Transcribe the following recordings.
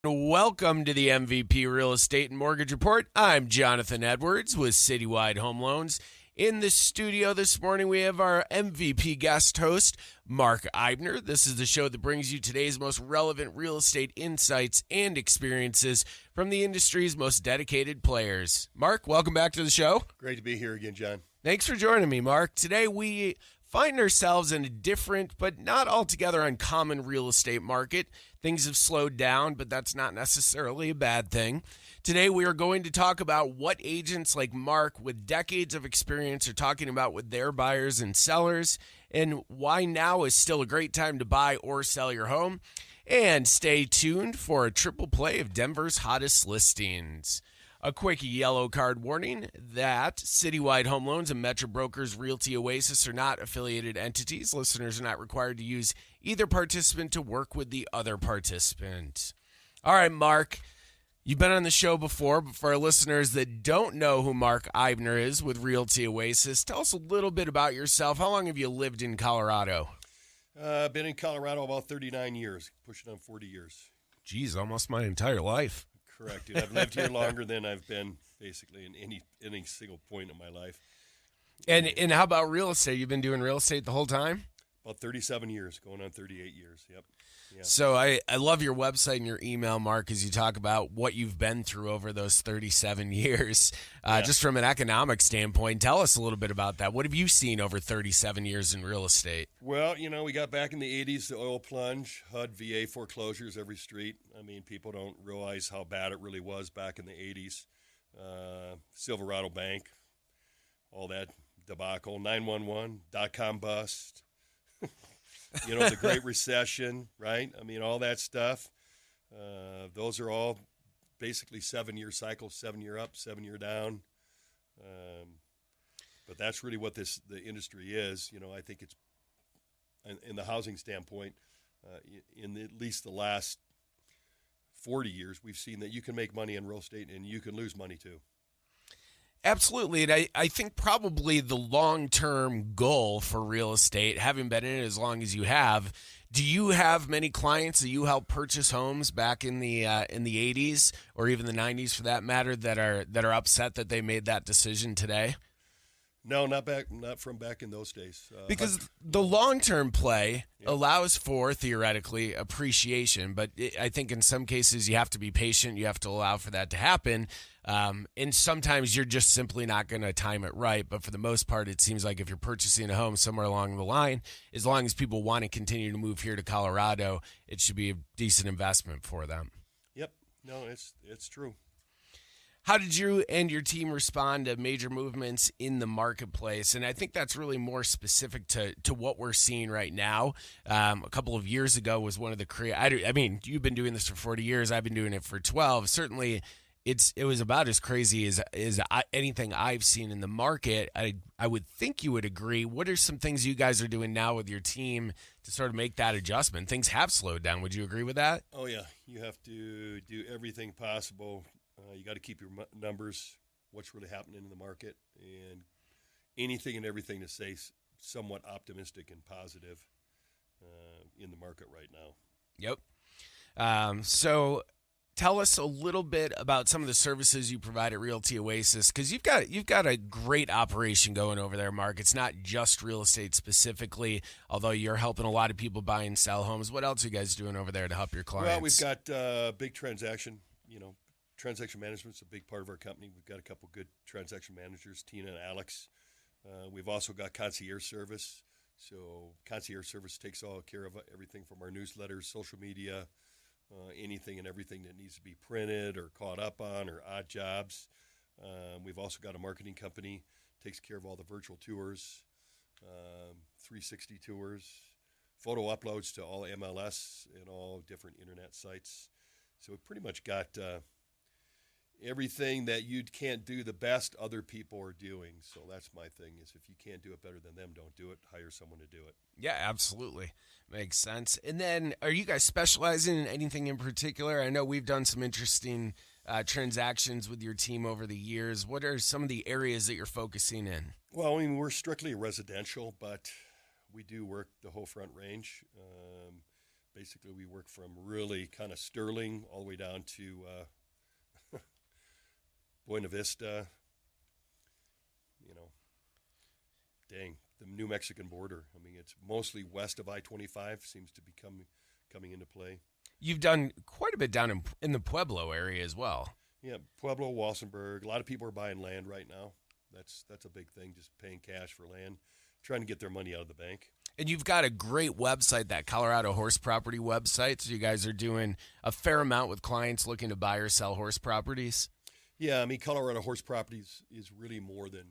Welcome to the MVP Real Estate and Mortgage Report. I'm Jonathan Edwards with Citywide Home Loans. In the studio this morning, we have our MVP guest host, Mark Eibner. This is the show that brings you today's most relevant real estate insights and experiences from the industry's most dedicated players. Mark, welcome back to the show. Great to be here again, John. Thanks for joining me, Mark. Today we find ourselves in a different but not altogether uncommon real estate market. Things have slowed down, but that's not necessarily a bad thing. Today we are going to talk about what agents like Mark with decades of experience are talking about with their buyers and sellers, and why now is still a great time to buy or sell your home. And stay tuned for a triple play of Denver's hottest listings. A quick yellow card warning that Citywide Home Loans and Metro Brokers Realty Oasis are not affiliated entities. Listeners are not required to use either participant to work with the other participant. All right, Mark, you've been on the show before, but for our listeners that don't know who Mark Eibner is with Realty Oasis, tell us a little bit about yourself. How long have you lived in Colorado? I've been in Colorado about 39 years, pushing on 40 years. Geez, almost my entire life. Correct, dude. I've lived here longer than I've been basically in any single point in my life. And how about real estate? You've been doing real estate the whole time? About 37 years, going on 38 years, yep. Yeah. So I love your website and your email, Mark, as you talk about what you've been through over those 37 years. Just from an economic standpoint, tell us a little bit about that. What have you seen over 37 years in real estate? Well, we got back in the 80s, the oil plunge, HUD, VA foreclosures every street. I mean, people don't realize how bad it really was back in the 80s. Silverado Bank, all that debacle, 911, dot-com bust. The Great Recession, right? I mean, all that stuff. Those are all basically 7-year cycles, 7-year up, 7-year down. But that's really what the industry is. I think it's, in the housing standpoint, in at least the last 40 years, we've seen that you can make money in real estate and you can lose money too. Absolutely. And I think probably the long-term goal for real estate, having been in it as long as you have, do you have many clients that you help purchase homes back in the 80s or even the 90s for that matter that are upset that they made that decision today? No, not from back in those days. Because the long-term play allows for, theoretically, appreciation. But I think in some cases you have to be patient. You have to allow for that to happen. And sometimes you're just simply not going to time it right. But for the most part, it seems like if you're purchasing a home somewhere along the line, as long as people want to continue to move here to Colorado, it should be a decent investment for them. Yep. No, it's true. How did you and your team respond to major movements in the marketplace? And I think that's really more specific to what we're seeing right now. A couple of years ago was one of the I mean, you've been doing this for 40 years. I've been doing it for 12. Certainly, it was about as crazy as anything I've seen in the market. I would think you would agree. What are some things you guys are doing now with your team to sort of make that adjustment? Things have slowed down. Would you agree with that? Oh, yeah. You have to do everything possible. You got to keep your numbers, what's really happening in the market, and anything and everything to stay somewhat optimistic and positive in the market right now. Yep. So tell us a little bit about some of the services you provide at Realty Oasis, because you've got a great operation going over there, Mark. It's not just real estate specifically, although you're helping a lot of people buy and sell homes. What else are you guys doing over there to help your clients? Well, we've got big transaction, Transaction management is a big part of our company. We've got a couple good transaction managers, Tina and Alex. We've also got concierge service. So concierge service takes all care of everything from our newsletters, social media, anything and everything that needs to be printed or caught up on or odd jobs. We've also got a marketing company, takes care of all the virtual tours, 360 tours, photo uploads to all MLS and all different internet sites. So we've pretty much got everything that you can't do the best, other people are doing. So that's my thing is if you can't do it better than them, don't do it. Hire someone to do it. Yeah, absolutely. Makes sense. And then are you guys specializing in anything in particular? I know we've done some interesting transactions with your team over the years. What are some of the areas that you're focusing in? Well, I mean, we're strictly residential, but we do work the whole front range. Basically, we work from really kind of Sterling all the way down to Buena Vista, dang, the New Mexican border. I mean, it's mostly west of I-25 seems to be coming into play. You've done quite a bit down in the Pueblo area as well. Yeah, Pueblo, Walsenburg. A lot of people are buying land right now. That's a big thing, just paying cash for land, trying to get their money out of the bank. And you've got a great website, that Colorado Horse Property website. So you guys are doing a fair amount with clients looking to buy or sell horse properties. Yeah, I mean, Colorado Horse Properties is really more than,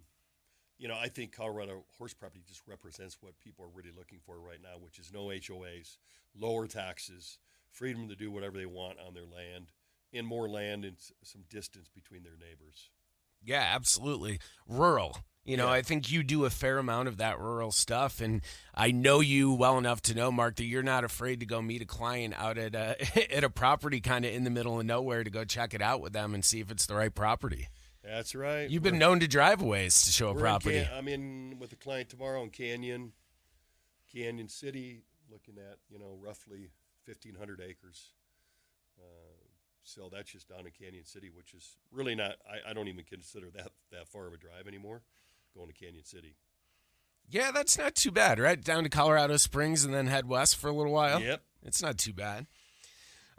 I think Colorado Horse Property just represents what people are really looking for right now, which is no HOAs, lower taxes, freedom to do whatever they want on their land, and more land and some distance between their neighbors. Yeah, absolutely. Rural. I think you do a fair amount of that rural stuff, and I know you well enough to know, Mark, that you're not afraid to go meet a client out at at a property kind of in the middle of nowhere to go check it out with them and see if it's the right property. That's right. You've been known to drive ways to show a property. I'm in with a client tomorrow in Canyon City, looking at, roughly 1,500 acres. So that's just down in Canyon City, which is really not, I don't even consider that far of a drive anymore, going to Canyon City. Yeah, that's not too bad, right? Down to Colorado Springs and then head west for a little while. Yep. It's not too bad.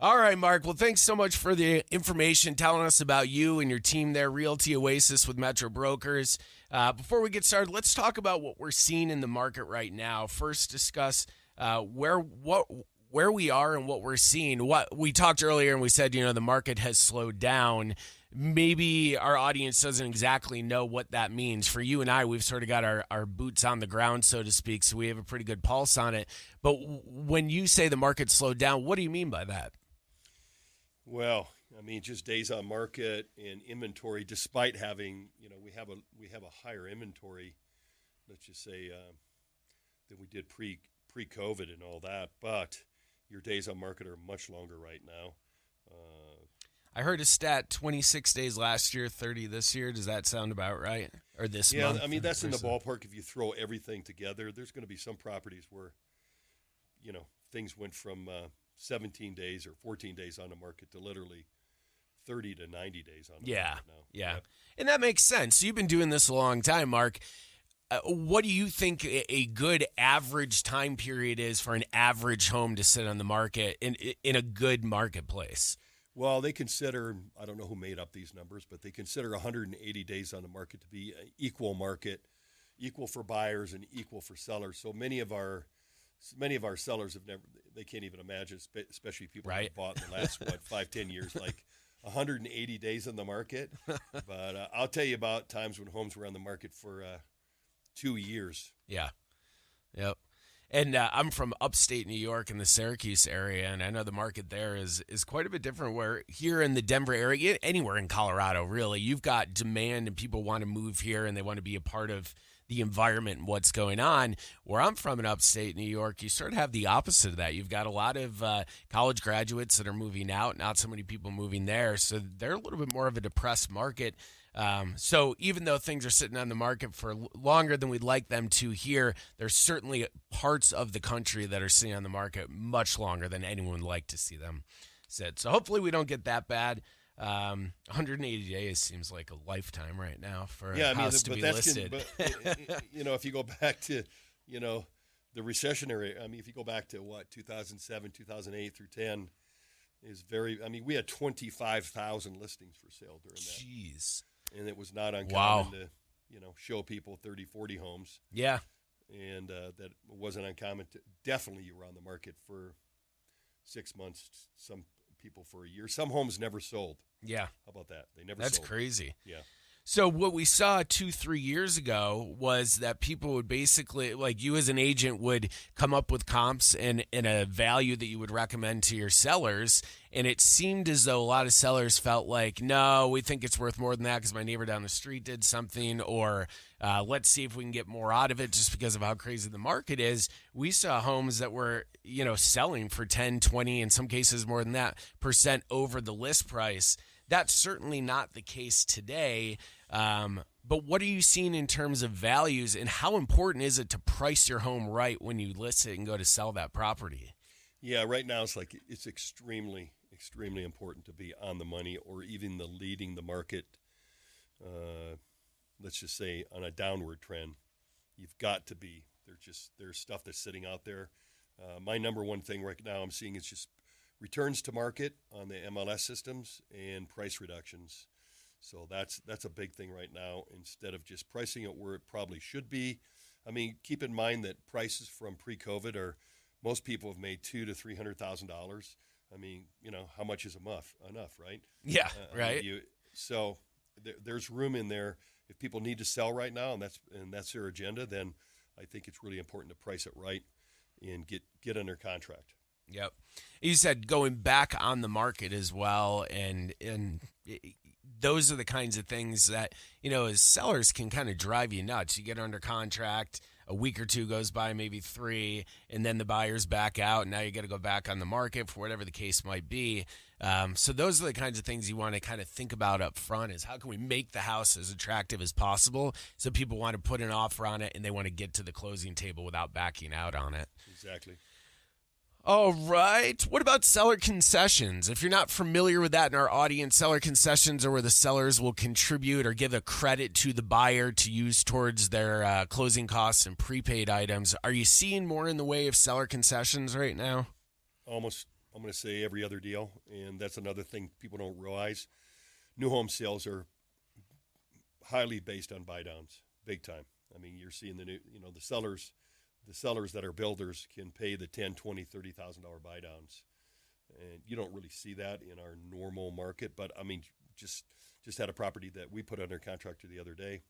All right, Mark. Well, thanks so much for the information, telling us about you and your team there, Realty Oasis with Metro Brokers. Before we get started, let's talk about what we're seeing in the market right now. First, discuss where we are and what we're seeing. What we talked earlier, and we said, the market has slowed down. Maybe our audience doesn't exactly know what that means. For you and I, we've sort of got our boots on the ground, so to speak, so we have a pretty good pulse on it. But when you say the market slowed down, what do you mean by that? Well, I mean, just days on market and inventory, despite having, we have a higher inventory, let's just say, than we did pre-COVID and all that. But your days on market are much longer right now. I heard a stat, 26 days last year, 30 this year. Does that sound about right? Or this month? Yeah, I mean, that's in the ballpark. If you throw everything together, there's going to be some properties where, things went from 17 days or 14 days on the market to literally 30 to 90 days on the market now. Yeah. And that makes sense. You've been doing this a long time, Mark. What do you think a good average time period is for an average home to sit on the market in a good marketplace? Well, they consider, I don't know who made up these numbers, but they consider 180 days on the market to be an equal market, equal for buyers and equal for sellers. So many of our sellers they can't even imagine, especially people who have bought in the last, 5-10 years, like 180 days on the market. But I'll tell you about times when homes were on the market for 2 years. Yeah. Yep. And I'm from upstate New York in the Syracuse area, and I know the market there is quite a bit different. Where here in the Denver area, anywhere in Colorado, really, you've got demand and people want to move here and they want to be a part of the environment and what's going on. Where I'm from in upstate New York, you sort of have the opposite of that. You've got a lot of college graduates that are moving out, not so many people moving there. So they're a little bit more of a depressed market. So even though things are sitting on the market for longer than we'd like them to here, there's certainly parts of the country that are sitting on the market much longer than anyone would like to see them sit. So hopefully we don't get that bad. 180 days seems like a lifetime right now for a house to be listed. If you go back to, the recessionary, if you go back to 2007, 2008 through 10 is we had 25,000 listings for sale during that. Jeez. And it was not uncommon to, show people 30, 40 homes. Yeah. And that wasn't uncommon. Definitely you were on the market for 6 months, some people for a year. Some homes never sold. Yeah. How about that? They never sold. That's crazy. Yeah. So what we saw 2-3 years ago was that people would basically, like you as an agent, would come up with comps and a value that you would recommend to your sellers. And it seemed as though a lot of sellers felt like, no, we think it's worth more than that because my neighbor down the street did something, or let's see if we can get more out of it just because of how crazy the market is. We saw homes that were, selling for 10, 20, in some cases more than that, % over the list price. That's certainly not the case today. But what are you seeing in terms of values, and how important is it to price your home right when you list it and go to sell that property? Yeah, right now it's extremely, extremely important to be on the money or even leading the market. Let's just say on a downward trend, you've got to be. There's stuff that's sitting out there. My number one thing right now I'm seeing is just returns to market on the MLS systems and price reductions. So that's a big thing right now. Instead of just pricing it where it probably should be. I mean, keep in mind that prices from pre-COVID are most people have made $200,000 to $300,000. I mean, how much is enough, right? Yeah, right. I mean, so there's room in there. If people need to sell right now, and that's their agenda, then I think it's really important to price it right and get under contract. Yep. You said going back on the market as well, and those are the kinds of things that, as sellers can kind of drive you nuts. You get under contract, a week or two goes by, maybe 3, and then the buyer's back out, and now you got to go back on the market for whatever the case might be. So those are the kinds of things you want to kind of think about up front, is how can we make the house as attractive as possible so people want to put an offer on it and they want to get to the closing table without backing out on it. Exactly. All right. What about seller concessions? If you're not familiar with that in our audience, seller concessions are where the sellers will contribute or give a credit to the buyer to use towards their closing costs and prepaid items. Are you seeing more in the way of seller concessions right now? Almost, I'm going to say every other deal, and that's another thing people don't realize. New home sales are highly based on buy downs, big time. I mean, you're seeing the sellers that are builders can pay the $10,000, $20,000, $30,000 buy downs, and you don't really see that in our normal market. But I mean, just had a property that we put under contract the other day,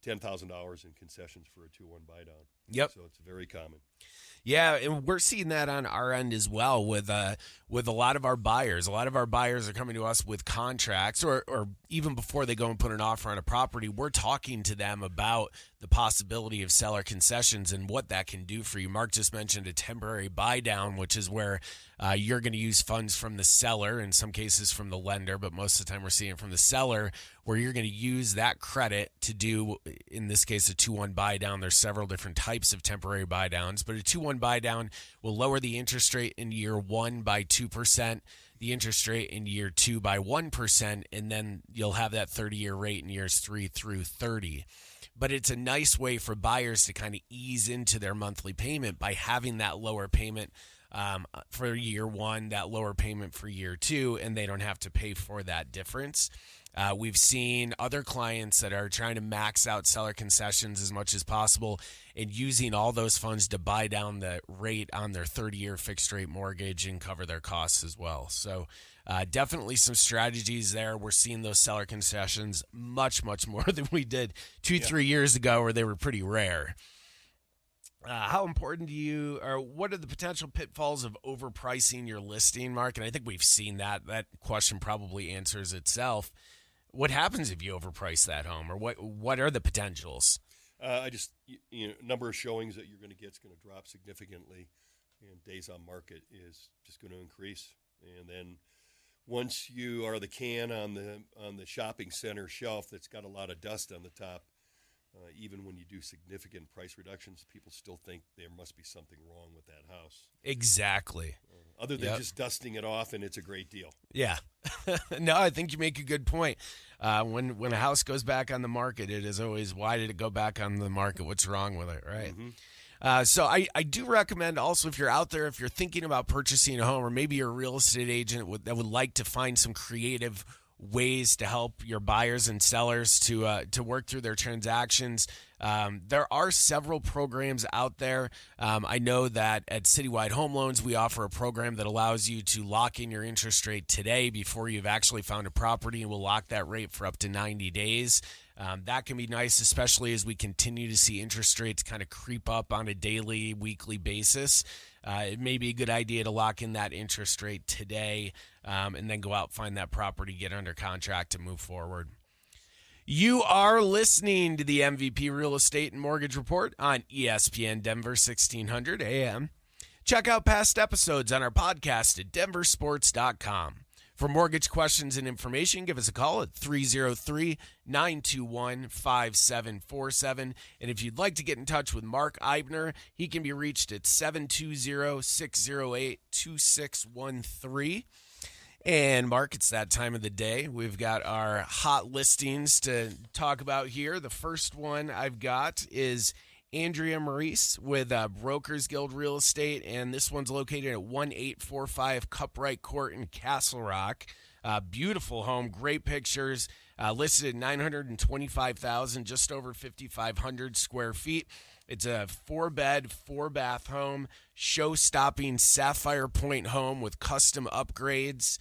$10,000 in concessions for a 2-1 buy down. Yep. So it's very common. Yeah, and we're seeing that on our end as well with a lot of our buyers. A lot of our buyers are coming to us with contracts, or even before they go and put an offer on a property, we're talking to them about the possibility of seller concessions and what that can do for you. Mark just mentioned a temporary buy down, which is where you're going to use funds from the seller, in some cases from the lender, but most of the time we're seeing it from the seller, where you're going to use that credit to do, in this case, a 2-1 buy down. There's several different types of temporary buy downs, but a 2-1 buy down will lower the interest rate in year 1 by 2%, the interest rate in year 2 by 1%, and then you'll have that 30-year rate in years 3 through 30. But it's a nice way for buyers to kind of ease into their monthly payment by having that lower payment for year 1, that lower payment for year 2, and they don't have to pay for that difference. We've seen other clients that are trying to max out seller concessions as much as possible and using all those funds to buy down the rate on their 30-year fixed rate mortgage and cover their costs as well. So definitely some strategies there. We're seeing those seller concessions much, much more than we did 3 years ago, where they were pretty rare. How important what are the potential pitfalls of overpricing your listing, Mark? And I think we've seen that. That question probably answers itself. What happens if you overprice that home, or what are the potentials? Number of showings that you're going to get is going to drop significantly, and days on market is just going to increase. And then once you are the can on the shopping center shelf that's got a lot of dust on the top, even when you do significant price reductions, people still think there must be something wrong with that house. Exactly. Other than just dusting it off, and it's a great deal. Yeah. No, I think you make a good point. When a house goes back on the market, it is always, why did it go back on the market? What's wrong with it, right? Mm-hmm. So I do recommend also, if you're out there, if you're thinking about purchasing a home, or maybe you're a real estate agent that would like to find some creative ways to help your buyers and sellers to work through their transactions. There are several programs out there. I know that at Citywide Home Loans, we offer a program that allows you to lock in your interest rate today before you've actually found a property, and we'll lock that rate for up to 90 days. That can be nice, especially as we continue to see interest rates kind of creep up on a daily, weekly basis. It may be a good idea to lock in that interest rate today, and then go out, find that property, get under contract, and move forward. You are listening to the MVP Real Estate and Mortgage Report on ESPN Denver 1600 AM. Check out past episodes on our podcast at denversports.com. For mortgage questions and information, give us a call at 303-921-5747. And if you'd like to get in touch with Mark Eibner, he can be reached at 720-608-2613. And Mark, it's that time of the day. We've got our hot listings to talk about here. The first one I've got is Andrea Maurice with Brokers Guild Real Estate, and this one's located at 1845 Cupright Court in Castle Rock. Beautiful home, great pictures, listed at $925,000, just over 5,500 square feet. It's a 4-bed, 4-bath home, show-stopping Sapphire Point home with custom upgrades.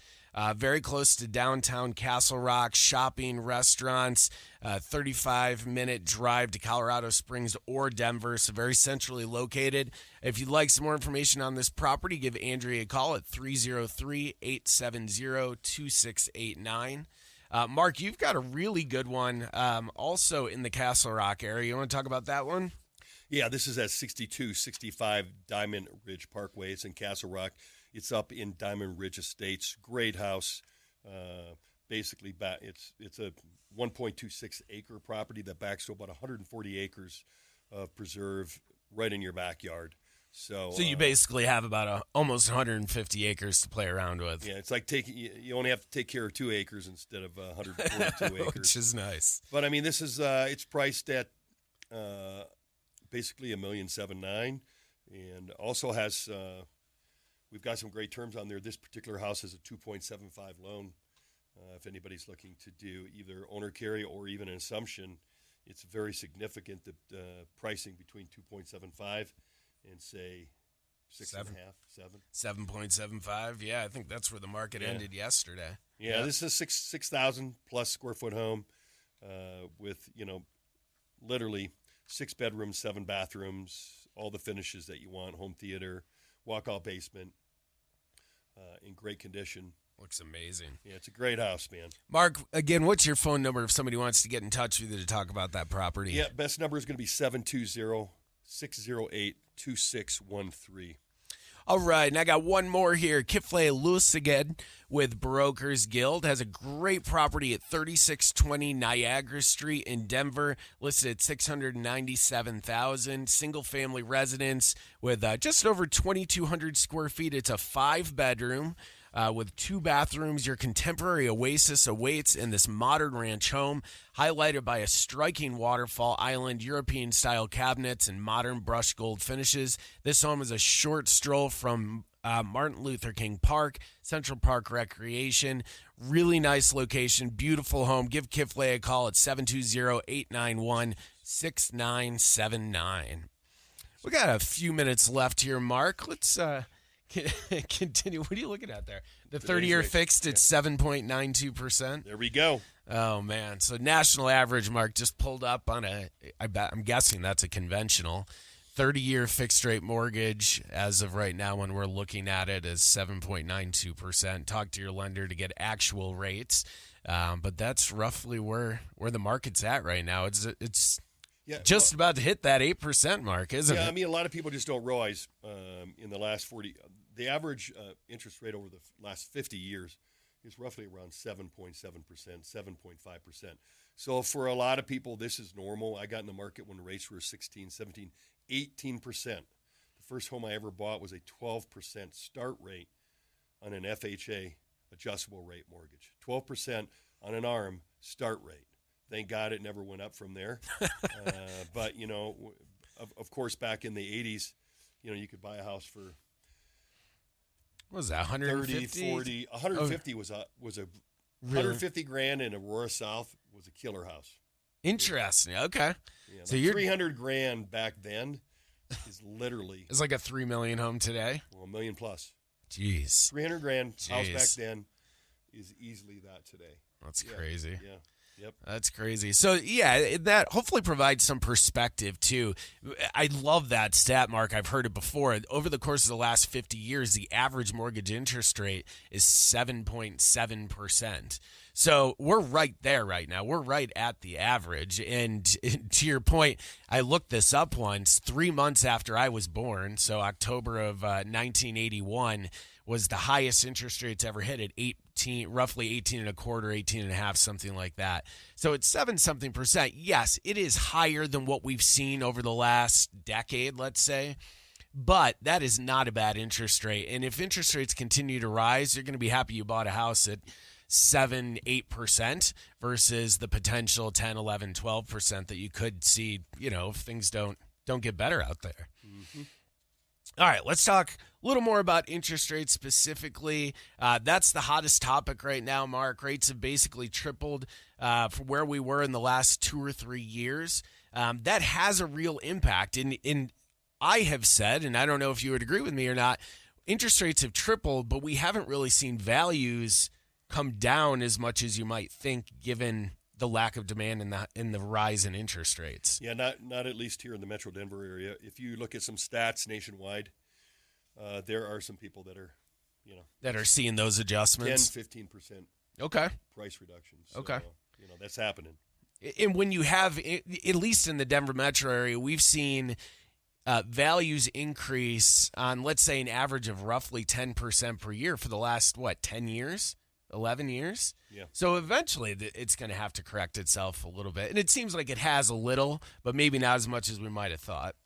Very close to downtown Castle Rock, shopping, restaurants, 35-minute drive to Colorado Springs or Denver, so very centrally located. If you'd like some more information on this property, give Andrea a call at 303-870-2689. Mark, you've got a really good one also in the Castle Rock area. You want to talk about that one? Yeah, this is at 6265 Diamond Ridge Parkway. It's in Castle Rock. It's up in Diamond Ridge Estates. Great house. Basically, it's a 1.26 acre property that backs to about 140 acres of preserve right in your backyard. So you basically have about almost 150 acres to play around with. Yeah, it's like you only have to take care of 2 acres instead of 142 acres, which is nice. But I mean, this is it's priced at basically $1.79 million, and also has. We've got some great terms on there. This particular house has a 2.75 loan. If anybody's looking to do either owner carry or even an assumption, it's very significant, the pricing between 2.75 and say 6.5, 7. 7.75. Yeah, I think that's where the market ended yesterday. Yeah, this is a 6,000 plus square foot home with, literally 6 bedrooms, 7 bathrooms, all the finishes that you want, home theater, walkout basement, in great condition. Looks amazing. Yeah, it's a great house, man. Mark, again, what's your phone number if somebody wants to get in touch with you to talk about that property? Yeah, best number is going to be 720-608-2613. All right, and I got one more here. Kifle Lusiged with Brokers Guild has a great property at 3620 Niagara Street in Denver, listed at $697,000. Single-family residence with just over 2,200 square feet. It's a 5-bedroom. With 2 bathrooms. Your contemporary oasis awaits in this modern ranch home, highlighted by a striking waterfall island, European-style cabinets, and modern brushed gold finishes. This home is a short stroll from Martin Luther King Park, Central Park Recreation. Really nice location, beautiful home. Give Kifle a call at 720-891-6979. We got a few minutes left here, Mark. Let's continue. What are you looking at there? The 30-year fixed at 7.92%. There we go. Oh, man. So national average, Mark, just pulled up on I'm guessing that's a conventional 30-year fixed rate mortgage as of right now when we're looking at it is 7.92%. Talk to your lender to get actual rates. But that's roughly where the market's at right now. It's just about to hit that 8% mark, isn't it? Yeah, I mean, a lot of people just don't realize in the last 40, the average interest rate over the last 50 years is roughly around 7.7%, 7.5%. So for a lot of people, this is normal. I got in the market when rates were 16, 17, 18%. The first home I ever bought was a 12% start rate on an FHA adjustable rate mortgage. 12% on an ARM start rate. Thank God it never went up from there. But, of course, back in the 80s, you could buy a house for what was that, 150? 30, 40. 150 was a really? 150 grand in Aurora South was a killer house. Interesting. Okay. Yeah, so you're 300 grand back then is literally it's like a $3 million home today. Well, $1 million plus. Jeez. 300 grand house back then is easily that today. That's crazy. Yeah. Yep. That's crazy. So, yeah, that hopefully provides some perspective, too. I love that stat, Mark. I've heard it before. Over the course of the last 50 years, the average mortgage interest rate is 7.7%. So we're right there right now. We're right at the average. And to your point, I looked this up once, 3 months after I was born, so October of 1981, was the highest interest rates ever hit at roughly 18 and a quarter, 18 and a half, something like that. So it's 7-something%. Yes, it is higher than what we've seen over the last decade, let's say. But that is not a bad interest rate. And if interest rates continue to rise, you're going to be happy you bought a house at 7-8% versus the potential 10, 11, 12% that you could see, if things don't get better out there. Mm-hmm. All right, let's talk a little more about interest rates specifically. That's the hottest topic right now, Mark. Rates have basically tripled from where we were in the last 2 or 3 years. That has a real impact. And I have said, and I don't know if you would agree with me or not, interest rates have tripled, but we haven't really seen values come down as much as you might think, given the lack of demand in the rise in interest rates. Yeah, not at least here in the Metro Denver area. If you look at some stats nationwide, there are some people that are, that are seeing those adjustments. 10-15% okay price reductions. So, okay, that's happening. And when you have, at least in the Denver metro area, we've seen values increase on, let's say, an average of roughly 10% per year for the last 10 years. 11 years? Yeah. So eventually it's going to have to correct itself a little bit. And it seems like it has a little, but maybe not as much as we might have thought.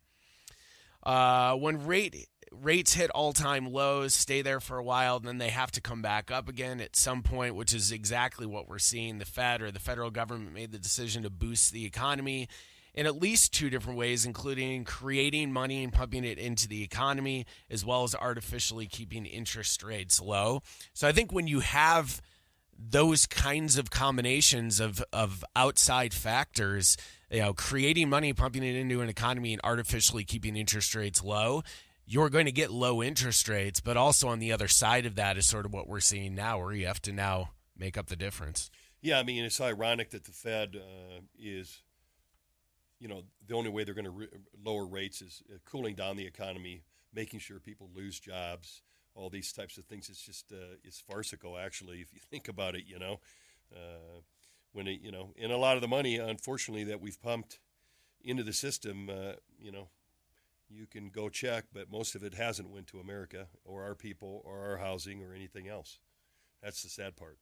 When rates hit all-time lows, stay there for a while, then they have to come back up again at some point, which is exactly what we're seeing. The Fed or the federal government made the decision to boost the economy in at least 2 different ways, including creating money and pumping it into the economy, as well as artificially keeping interest rates low. So I think when you have those kinds of combinations of outside factors, creating money, pumping it into an economy, and artificially keeping interest rates low, you're going to get low interest rates. But also on the other side of that is sort of what we're seeing now, where you have to now make up the difference. Yeah, I mean, it's ironic that the Fed is – the only way they're going to lower rates is cooling down the economy, making sure people lose jobs, all these types of things. It's just it's farcical, actually, if you think about it. When and a lot of the money, unfortunately, that we've pumped into the system, you can go check, but most of it hasn't went to America or our people or our housing or anything else. That's the sad part.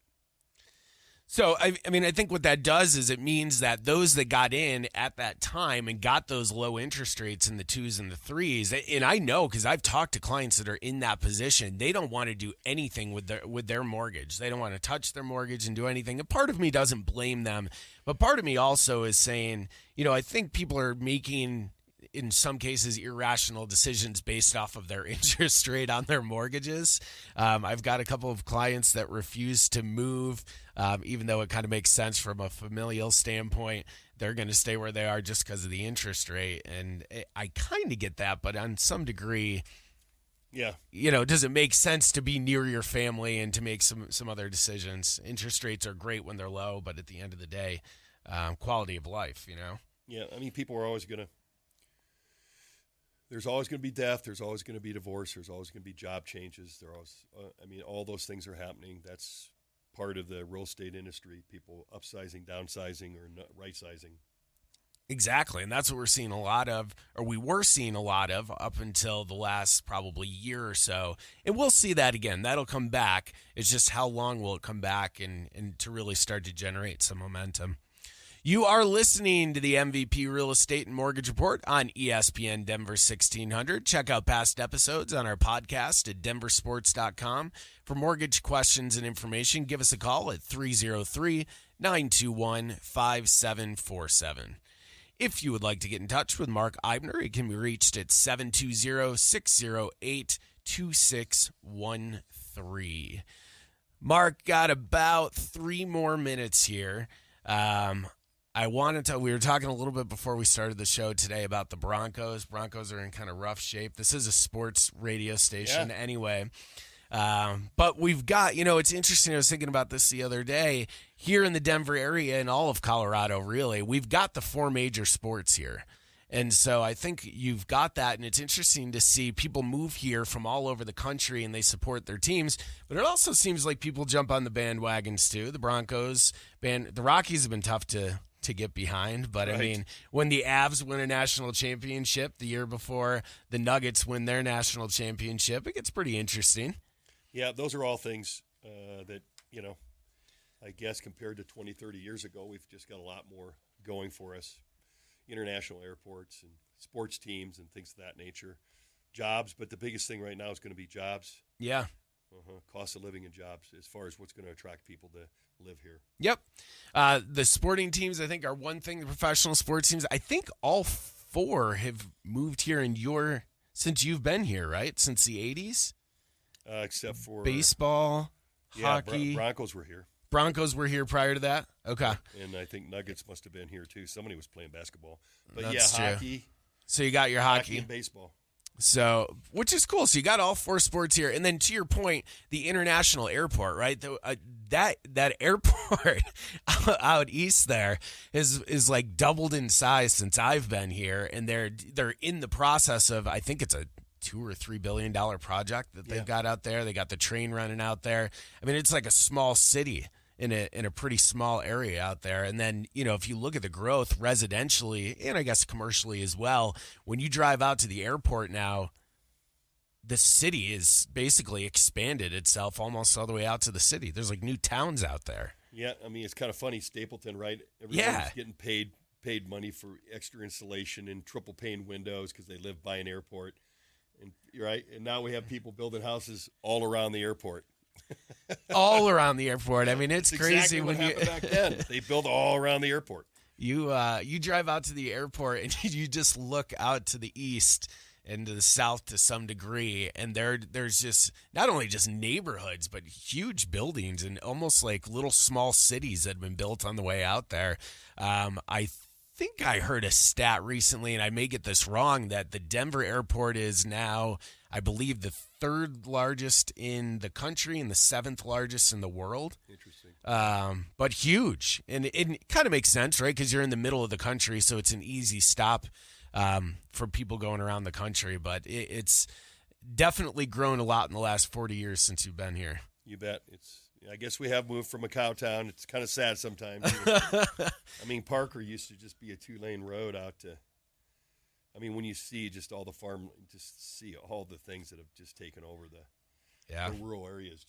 So, I think what that does is it means that those that got in at that time and got those low interest rates in the 2s and the 3s, and I know because I've talked to clients that are in that position, they don't want to do anything with their mortgage. They don't want to touch their mortgage and do anything. And part of me doesn't blame them, but part of me also is saying, I think people are making, in some cases, irrational decisions based off of their interest rate on their mortgages. I've got a couple of clients that refuse to move, even though it kind of makes sense from a familial standpoint. They're going to stay where they are just because of the interest rate. And I kind of get that, but on some degree, yeah, does it make sense to be near your family and to make some other decisions? Interest rates are great when they're low, but at the end of the day, quality of life, Yeah, I mean, people are always going to. There's always going to be death. There's always going to be divorce. There's always going to be job changes. All those things are happening. That's part of the real estate industry. People upsizing, downsizing, or right-sizing. Exactly, and that's what we're seeing a lot of, or we were seeing a lot of up until the last probably year or so. And we'll see that again. That'll come back. It's just how long will it come back and to really start to generate some momentum. You are listening to the MVP Real Estate and Mortgage Report on ESPN Denver 1600. Check out past episodes on our podcast at denversports.com. For mortgage questions and information, give us a call at 303-921-5747. If you would like to get in touch with Mark Eibner, it can be reached at 720-608-2613. Mark, got about 3 more minutes here. We were talking a little bit before we started the show today about the Broncos. Broncos are in kind of rough shape. This is a sports radio station anyway. But we've got, it's interesting. I was thinking about this the other day. Here in the Denver area and all of Colorado, really, we've got the 4 major sports here. And so I think you've got that, and it's interesting to see people move here from all over the country and they support their teams. But it also seems like people jump on the bandwagons too. The Broncos, the Rockies have been tough to get behind. But, right. I mean, when the Avs win a national championship the year before the Nuggets win their national championship, it gets pretty interesting. Yeah, those are all things that, I guess compared to 20, 30 years ago, we've just got a lot more going for us. International airports and sports teams and things of that nature. Jobs, but the biggest thing right now is going to be jobs. Yeah. Cost of living and jobs as far as what's going to attract people to live here. Yep. The sporting teams, I think, are one thing. The professional sports teams, I think all four have moved here since you've been here, right? Since the 80s? Except for baseball, hockey. Broncos were here. Broncos were here prior to that? Okay. And I think Nuggets must have been here, too. Somebody was playing basketball. But, That's true. hockey. So you got your hockey and baseball. So, which is cool. So you got all four sports here, and then to your point, the international airport, right? That airport out east there is like doubled in size since I've been here, and they're in the process of, I think it's a $2 or $3 billion project that they've got out there. They got the train running out there. I mean, it's like a small city in a pretty small area out there. And then, if you look at the growth residentially and I guess commercially as well, when you drive out to the airport now, the city is basically expanded itself almost all the way out to the city. There's like new towns out there. Yeah, I mean, it's kind of funny. Stapleton, right? Everybody's getting paid money for extra insulation and triple pane windows because they live by an airport. And right, and now we have people building houses all around the airport. All around the airport. I mean, it's crazy exactly what happened back then. They build all around the airport. You drive out to the airport and you just look out to the east and to the south to some degree, and there's just not only just neighborhoods but huge buildings and almost like little small cities that have been built on the way out there. I think I heard a stat recently, and I may get this wrong, that the Denver airport is now, I believe, the third largest in the country and the seventh largest in the world. Interesting. But huge. And it kind of makes sense, right? Because you're in the middle of the country, so it's an easy stop for people going around the country. But it's definitely grown a lot in the last 40 years since you've been here. You bet. I guess we have moved from a cow town. It's kind of sad sometimes. I mean, Parker used to just be a 2-lane road out to, when you see just all the farm, just see all the things that have just taken over the rural areas.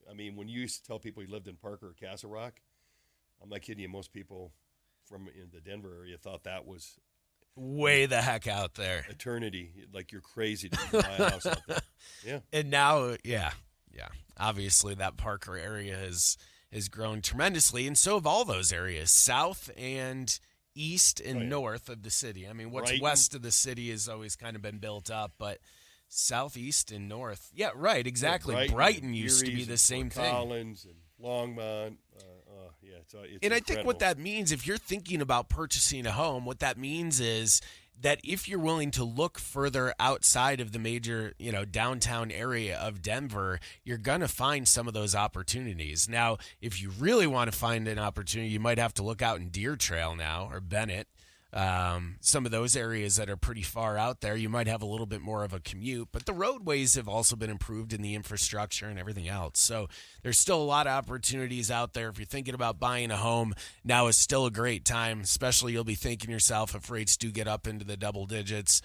When you used to tell people you lived in Parker or Castle Rock, I'm not kidding you, most people from in the Denver area thought that was way the heck out there. Eternity. Like you're crazy to buy a house out there. Yeah. And now, yeah. Obviously, that Parker area has grown tremendously, and so have all those areas, south and east and north of the city. I mean, what's Brighton. West of the city has always kind of been built up, but southeast and north. Yeah, right, exactly. Brighton used to be the same thing. Collins and Longmont. It's and incredible. I think what that means, if you're thinking about purchasing a home, what that means is that if you're willing to look further outside of the major, downtown area of Denver, you're going to find some of those opportunities. Now, if you really want to find an opportunity, you might have to look out in Deer Trail now or Bennett. Some of those areas that are pretty far out there, you might have a little bit more of a commute, but the roadways have also been improved in the infrastructure and everything else. So there's still a lot of opportunities out there. If you're thinking about buying a home, now is still a great time, especially you'll be thinking yourself if rates do get up into the double digits.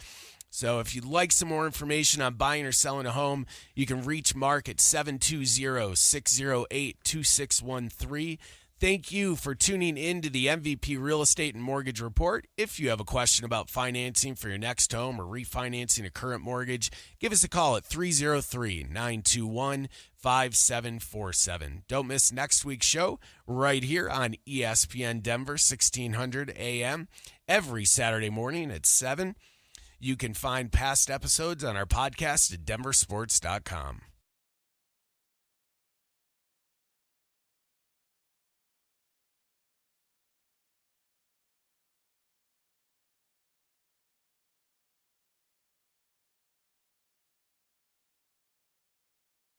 So if you'd like some more information on buying or selling a home, you can reach Mark at 720-608-2613. Thank you for tuning in to the MVP Real Estate and Mortgage Report. If you have a question about financing for your next home or refinancing a current mortgage, give us a call at 303-921-5747. Don't miss next week's show right here on ESPN Denver, 1600 AM, every Saturday morning at 7. You can find past episodes on our podcast at denversports.com.